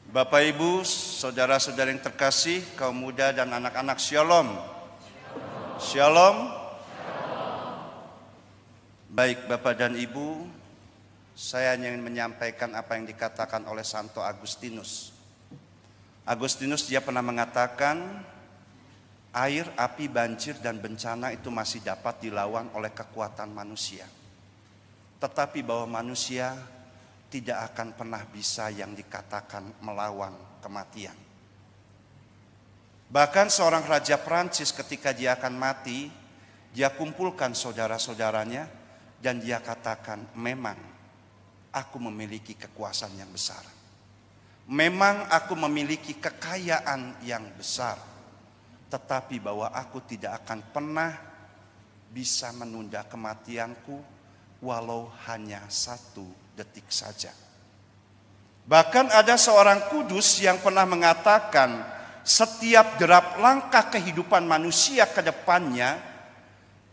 Bapak Ibu, saudara-saudara yang terkasih, kaum muda dan anak-anak, Shalom. Shalom. Baik Bapak dan Ibu, saya ingin menyampaikan apa yang dikatakan oleh Santo Agustinus. Agustinus dia pernah mengatakan, air, api, banjir, dan bencana itu masih dapat dilawan oleh kekuatan manusia. Tetapi bahwa manusia tidak akan pernah bisa yang dikatakan melawan kematian. Bahkan seorang raja Prancis ketika dia akan mati, dia kumpulkan saudara-saudaranya dan dia katakan, memang aku memiliki kekuasaan yang besar. Memang aku memiliki kekayaan yang besar. Tetapi bahwa aku tidak akan pernah bisa menunda kematianku walau hanya 1 detik saja. Bahkan ada seorang kudus yang pernah mengatakan, setiap derap langkah kehidupan manusia ke depannya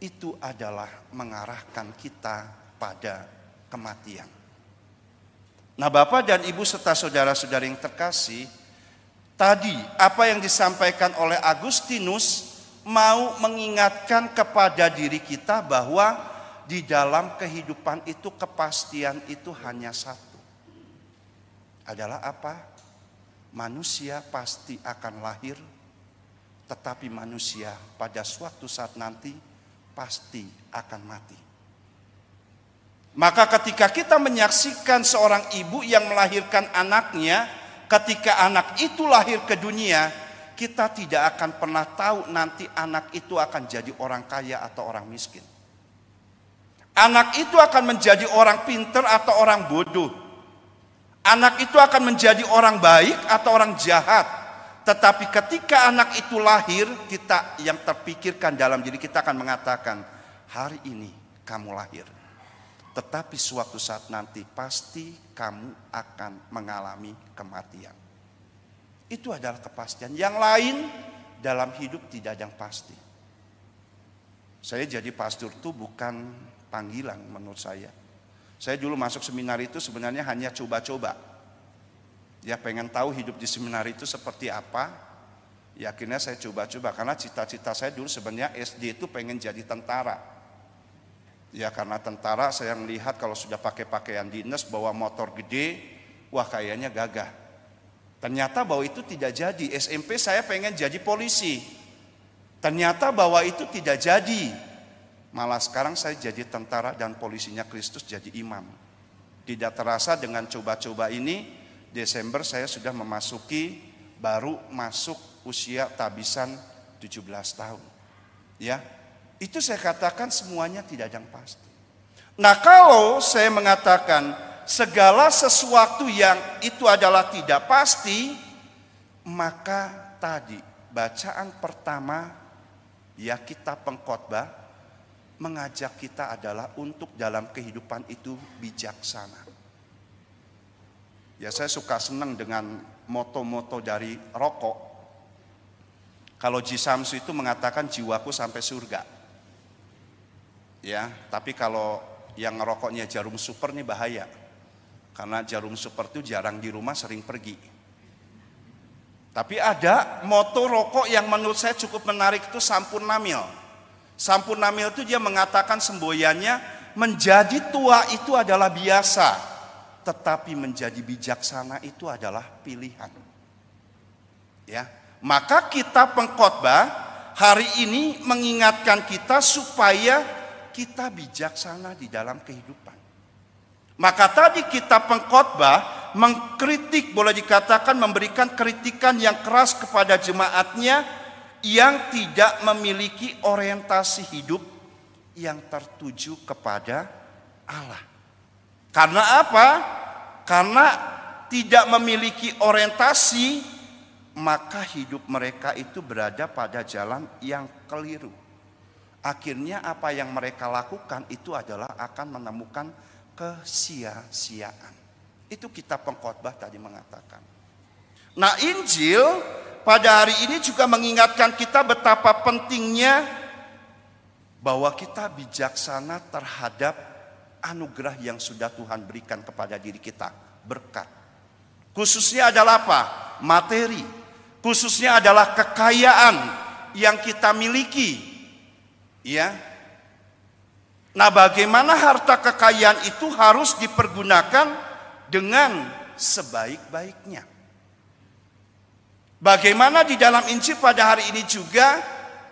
itu adalah mengarahkan kita pada kematian. Nah, Bapak dan Ibu serta saudara-saudara yang terkasih, tadi apa yang disampaikan oleh Agustinus mau mengingatkan kepada diri kita bahwa di dalam kehidupan itu kepastian itu hanya satu. Adalah apa? Manusia pasti akan lahir, tetapi manusia pada suatu saat nanti pasti akan mati. Maka ketika kita menyaksikan seorang ibu yang melahirkan anaknya, ketika anak itu lahir ke dunia, kita tidak akan pernah tahu nanti anak itu akan jadi orang kaya atau orang miskin. Anak itu akan menjadi orang pintar atau orang bodoh. Anak itu akan menjadi orang baik atau orang jahat. Tetapi ketika anak itu lahir, kita yang terpikirkan dalam diri kita akan mengatakan, hari ini kamu lahir. Tetapi suatu saat nanti pasti kamu akan mengalami kematian. Itu adalah kepastian. Yang lain dalam hidup tidak ada yang pasti. Saya jadi pastor itu bukan panggilan menurut saya. Saya dulu masuk seminar itu sebenarnya hanya coba-coba. Ya pengen tahu hidup di seminar itu seperti apa. Ya akhirnya saya coba-coba karena cita-cita saya dulu sebenarnya SD itu pengen jadi tentara. Ya karena tentara saya melihat kalau sudah pakai pakaian dinas bawa motor gede, wah kayaknya gagah. Ternyata bahwa itu tidak jadi. SMP saya pengen jadi polisi. Ternyata bahwa itu tidak jadi. Malah sekarang saya jadi tentara dan polisinya Kristus jadi imam. Tidak terasa dengan coba-coba ini, Desember saya sudah baru masuk usia tabisan 17 tahun. Ya, itu saya katakan semuanya tidak ada yang pasti. Nah kalau saya mengatakan segala sesuatu yang itu adalah tidak pasti, maka tadi bacaan pertama ya kitab Pengkhotbah mengajak kita adalah untuk dalam kehidupan itu bijaksana. Ya saya suka senang dengan moto-moto dari rokok. Kalau Ji Samsu itu mengatakan jiwaku sampai surga. Ya, tapi kalau yang ngerokoknya Jarum Super ini bahaya. Karena Jarum Super itu jarang di rumah, sering pergi. Tapi ada moto rokok yang menurut saya cukup menarik itu Sampurnamil. Sampurnamil itu dia mengatakan semboyannya, menjadi tua itu adalah biasa, tetapi menjadi bijaksana itu adalah pilihan. Ya, maka kitab Pengkhotbah hari ini mengingatkan kita supaya kita bijaksana di dalam kehidupan. Maka tadi kitab Pengkhotbah mengkritik, boleh dikatakan memberikan kritikan yang keras kepada jemaatnya yang tidak memiliki orientasi hidup yang tertuju kepada Allah. Karena apa? Karena tidak memiliki orientasi, maka hidup mereka itu berada pada jalan yang keliru. Akhirnya apa yang mereka lakukan itu adalah akan menemukan kesia-siaan. Itu kitab Pengkhotbah tadi mengatakan. Nah, Injil pada hari ini juga mengingatkan kita betapa pentingnya bahwa kita bijaksana terhadap anugerah yang sudah Tuhan berikan kepada diri kita, berkat. Khususnya adalah apa? Materi. Khususnya adalah kekayaan yang kita miliki. Ya. Nah, bagaimana harta kekayaan itu harus dipergunakan dengan sebaik-baiknya. Bagaimana di dalam Injil pada hari ini juga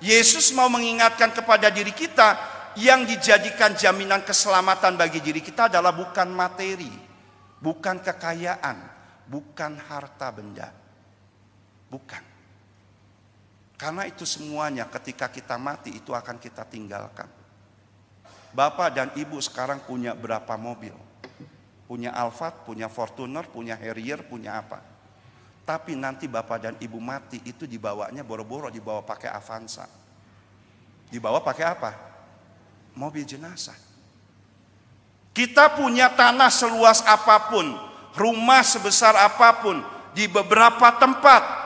Yesus mau mengingatkan kepada diri kita yang dijadikan jaminan keselamatan bagi diri kita adalah bukan materi, bukan kekayaan, bukan harta benda. Bukan. Karena itu semuanya ketika kita mati itu akan kita tinggalkan. Bapak dan Ibu sekarang punya berapa mobil? Punya Alphard, punya Fortuner, punya Harrier, punya apa? Tapi nanti Bapak dan Ibu mati itu dibawanya boro-boro dibawa pakai Avanza. Dibawa pakai apa? Mobil jenazah. Kita punya tanah seluas apapun, rumah sebesar apapun, di beberapa tempat.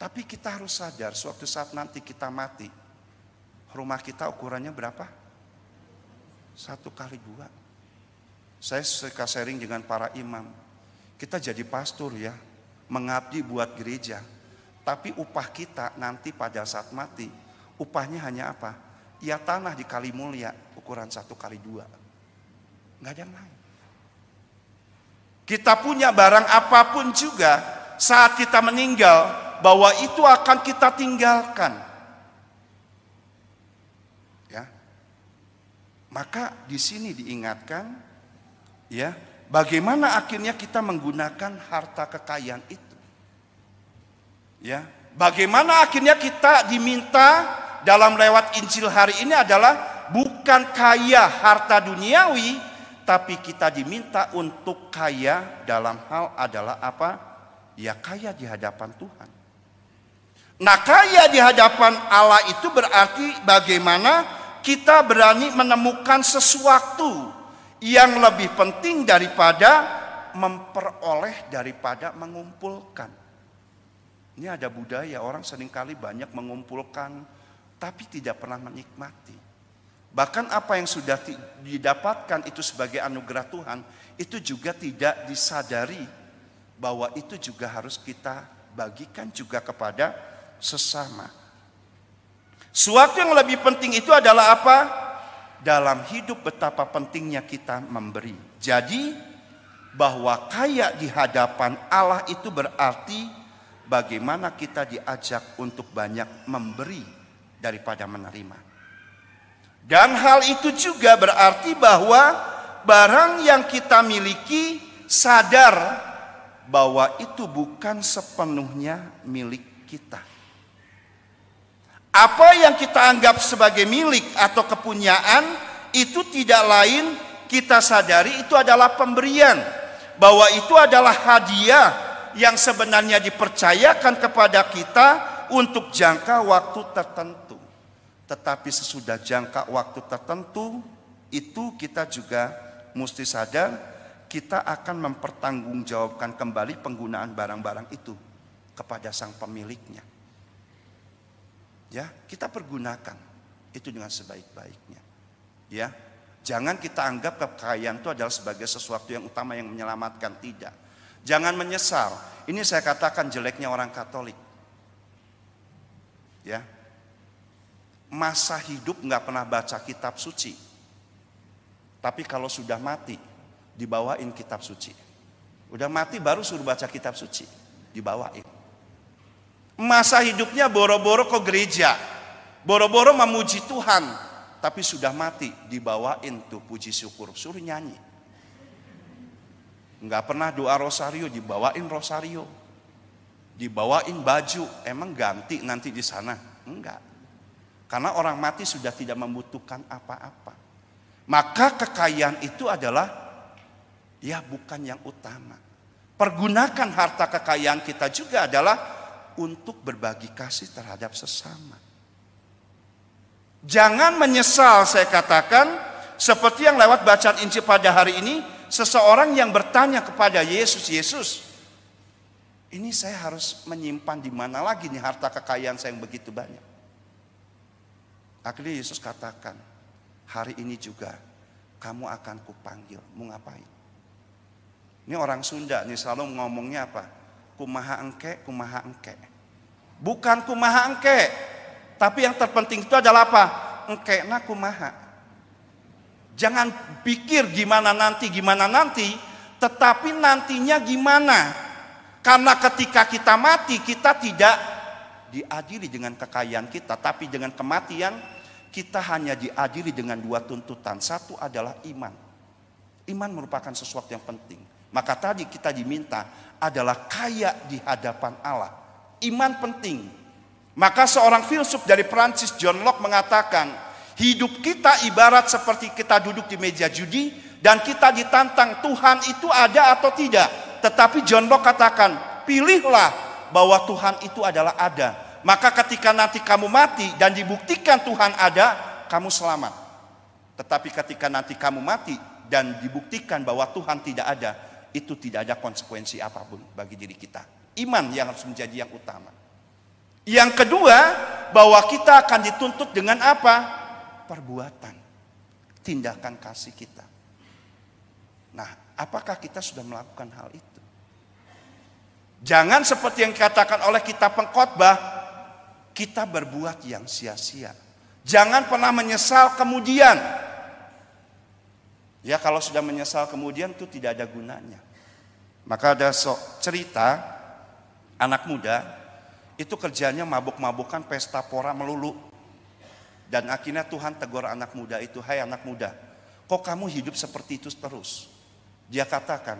Tapi kita harus sadar suatu saat nanti kita mati, rumah kita ukurannya berapa? 1x2. Saya suka sharing dengan para imam. Kita jadi pastor ya, mengabdi buat gereja. Tapi upah kita nanti pada saat mati, upahnya hanya apa? Ya tanah di Kalimulya ukuran 1x2. Nggak ada yang lain. Kita punya barang apapun juga saat kita meninggal, bahwa itu akan kita tinggalkan. Ya. Maka di sini diingatkan ya, bagaimana akhirnya kita menggunakan harta kekayaan itu. Ya, bagaimana akhirnya kita diminta dalam lewat Injil hari ini adalah bukan kaya harta duniawi, tapi kita diminta untuk kaya dalam hal adalah apa? Ya kaya di hadapan Tuhan. Nah, kaya di hadapan Allah itu berarti bagaimana kita berani menemukan sesuatu yang lebih penting daripada memperoleh, daripada mengumpulkan. Ini ada budaya orang seringkali banyak mengumpulkan tapi tidak pernah menikmati. Bahkan apa yang sudah didapatkan itu sebagai anugerah Tuhan, itu juga tidak disadari bahwa itu juga harus kita bagikan juga kepada sesama. Suatu yang lebih penting itu adalah apa? Dalam hidup betapa pentingnya kita memberi. Jadi bahwa kaya di hadapan Allah itu berarti bagaimana kita diajak untuk banyak memberi daripada menerima. Dan hal itu juga berarti bahwa barang yang kita miliki sadar bahwa itu bukan sepenuhnya milik kita. Apa yang kita anggap sebagai milik atau kepunyaan itu tidak lain kita sadari itu adalah pemberian. Bahwa itu adalah hadiah yang sebenarnya dipercayakan kepada kita untuk jangka waktu tertentu. Tetapi sesudah jangka waktu tertentu itu kita juga mesti sadar kita akan mempertanggungjawabkan kembali penggunaan barang-barang itu kepada sang pemiliknya. Ya, kita pergunakan itu dengan sebaik-baiknya. Ya, jangan kita anggap kekayaan itu adalah sebagai sesuatu yang utama yang menyelamatkan, tidak. Jangan menyesal. Ini saya katakan jeleknya orang Katolik. Ya, masa hidup nggak pernah baca kitab suci. Tapi kalau sudah mati, dibawain kitab suci. Udah mati baru suruh baca kitab suci, dibawain. Masa hidupnya boro-boro ke gereja, boro-boro memuji Tuhan, tapi sudah mati dibawain tuh puji syukur, suruh nyanyi. Enggak pernah doa rosario, dibawain rosario, dibawain baju, emang ganti nanti di sana? Enggak, karena orang mati sudah tidak membutuhkan apa-apa. Maka kekayaan itu adalah ya bukan yang utama. Pergunakan harta kekayaan kita juga adalah untuk berbagi kasih terhadap sesama. Jangan menyesal, saya katakan, seperti yang lewat bacaan Injil pada hari ini, seseorang yang bertanya kepada Yesus, Yesus, ini saya harus menyimpan di mana lagi nih harta kekayaan saya yang begitu banyak. Akhirnya Yesus katakan, hari ini juga kamu akan kupanggil, mau ngapain? Ini orang Sunda nih selalu ngomongnya apa? Kumaha engke, kumaha engke. Bukan kumaha engke. Tapi yang terpenting itu adalah apa? Engke na kumaha. Jangan pikir gimana nanti, tetapi nantinya gimana. Karena ketika kita mati, kita tidak diadili dengan kekayaan kita, tapi dengan kematian kita hanya diadili dengan dua tuntutan. Satu adalah iman. Iman merupakan sesuatu yang penting. Maka tadi kita diminta adalah kaya di hadapan Allah. Iman penting. Maka seorang filsuf dari Prancis, John Locke, mengatakan, hidup kita ibarat seperti kita duduk di meja judi dan kita ditantang Tuhan itu ada atau tidak. Tetapi John Locke katakan, pilihlah bahwa Tuhan itu adalah ada. Maka ketika nanti kamu mati dan dibuktikan Tuhan ada, kamu selamat. Tetapi ketika nanti kamu mati dan dibuktikan bahwa Tuhan tidak ada, itu tidak ada konsekuensi apapun bagi diri kita. Iman yang harus menjadi yang utama. Yang kedua, bahwa kita akan dituntut dengan apa? Perbuatan, tindakan kasih kita. Nah, apakah kita sudah melakukan hal itu? Jangan seperti yang dikatakan oleh kitab pengkhotbah, kita berbuat yang sia-sia. Jangan pernah menyesal kemudian. Ya, kalau sudah menyesal kemudian itu tidak ada gunanya. Maka ada cerita anak muda itu kerjanya mabuk-mabukan, pesta pora melulu. Dan akhirnya Tuhan tegur anak muda itu, hai anak muda, kok kamu hidup seperti itu terus? Dia katakan,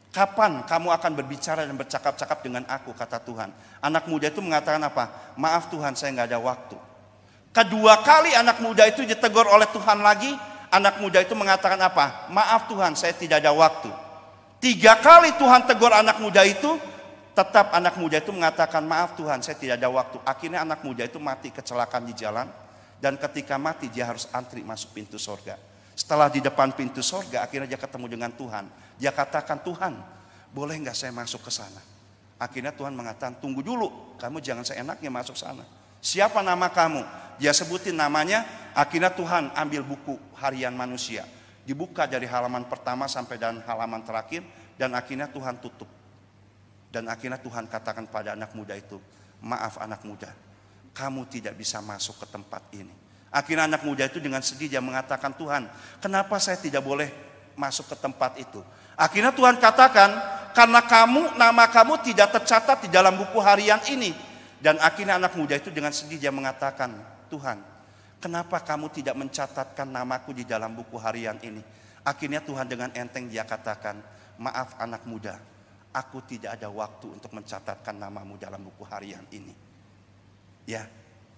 kapan kamu akan berbicara dan bercakap-cakap dengan aku, kata Tuhan. Anak muda itu mengatakan apa? Maaf Tuhan, saya nggak ada waktu. Kedua kali anak muda itu ditegur oleh Tuhan lagi. Anak muda itu mengatakan apa? Maaf Tuhan, saya tidak ada waktu. 3 kali Tuhan tegur anak muda itu, tetap anak muda itu mengatakan maaf Tuhan, saya tidak ada waktu. Akhirnya anak muda itu mati kecelakaan di jalan. Dan ketika mati dia harus antri masuk pintu sorga. Setelah di depan pintu sorga, akhirnya dia ketemu dengan Tuhan. Dia katakan, Tuhan, boleh nggak saya masuk ke sana? Akhirnya Tuhan mengatakan, tunggu dulu, kamu jangan seenaknya masuk sana. Siapa nama kamu? Dia sebutin namanya. Akhirnya Tuhan ambil buku harian manusia. Dibuka dari halaman pertama sampai dan halaman terakhir. Dan akhirnya Tuhan tutup. Dan akhirnya Tuhan katakan pada anak muda itu, maaf anak muda, kamu tidak bisa masuk ke tempat ini. Akhirnya anak muda itu dengan sedih dia mengatakan, Tuhan, kenapa saya tidak boleh masuk ke tempat itu? Akhirnya Tuhan katakan, karena nama kamu tidak tercatat di dalam buku harian ini. Dan akhirnya anak muda itu dengan sedih dia mengatakan, Tuhan, kenapa kamu tidak mencatatkan namaku di dalam buku harian ini? Akhirnya Tuhan dengan enteng dia katakan, maaf anak muda, aku tidak ada waktu untuk mencatatkan namamu dalam buku harian ini. Ya,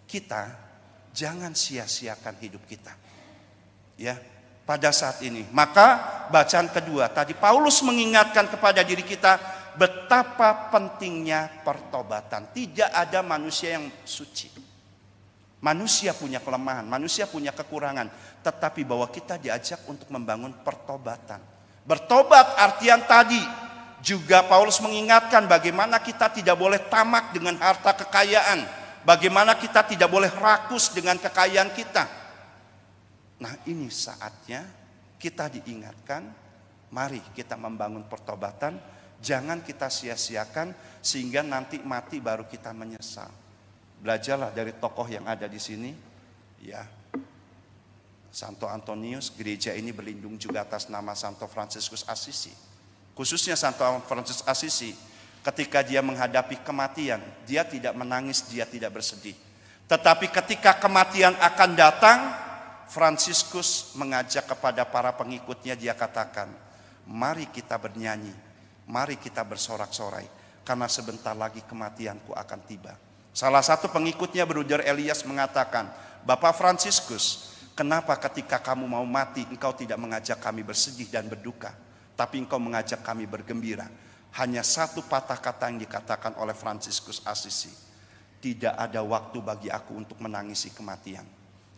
kita jangan sia-siakan hidup kita. Ya, pada saat ini. Maka bacaan kedua, tadi Paulus mengingatkan kepada diri kita betapa pentingnya pertobatan. Tidak ada manusia yang suci. Manusia punya kelemahan, manusia punya kekurangan, tetapi bahwa kita diajak untuk membangun pertobatan. Bertobat artian tadi juga Paulus mengingatkan bagaimana kita tidak boleh tamak dengan harta kekayaan, bagaimana kita tidak boleh rakus dengan kekayaan kita. Nah, ini saatnya kita diingatkan, mari kita membangun pertobatan. Jangan kita sia-siakan sehingga nanti mati baru kita menyesal. Belajarlah dari tokoh yang ada di sini, ya. Santo Antonius, gereja ini berlindung juga atas nama Santo Fransiskus Assisi. Khususnya Santo Fransiskus Assisi, ketika dia menghadapi kematian, dia tidak menangis, dia tidak bersedih. Tetapi ketika kematian akan datang, Fransiskus mengajak kepada para pengikutnya, dia katakan, mari kita bernyanyi. Mari kita bersorak-sorai, karena sebentar lagi kematianku akan tiba. Salah satu pengikutnya Bruder Elias mengatakan, Bapak Fransiskus, kenapa ketika kamu mau mati, engkau tidak mengajak kami bersedih dan berduka, tapi engkau mengajak kami bergembira. Hanya satu patah kata yang dikatakan oleh Fransiskus Assisi, tidak ada waktu bagi aku untuk menangisi kematian.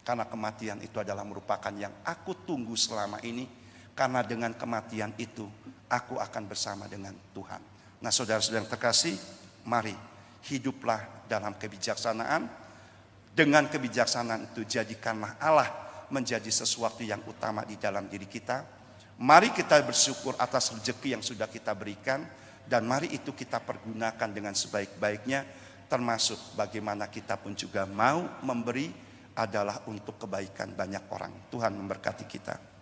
Karena kematian itu adalah merupakan yang aku tunggu selama ini, karena dengan kematian itu, aku akan bersama dengan Tuhan. Nah, saudara-saudara yang terkasih, mari hiduplah dalam kebijaksanaan. Dengan kebijaksanaan itu jadikanlah Allah menjadi sesuatu yang utama di dalam diri kita. Mari kita bersyukur atas rezeki yang sudah kita berikan, dan mari itu kita pergunakan dengan sebaik-baiknya, termasuk bagaimana kita pun juga mau memberi adalah untuk kebaikan banyak orang. Tuhan memberkati kita.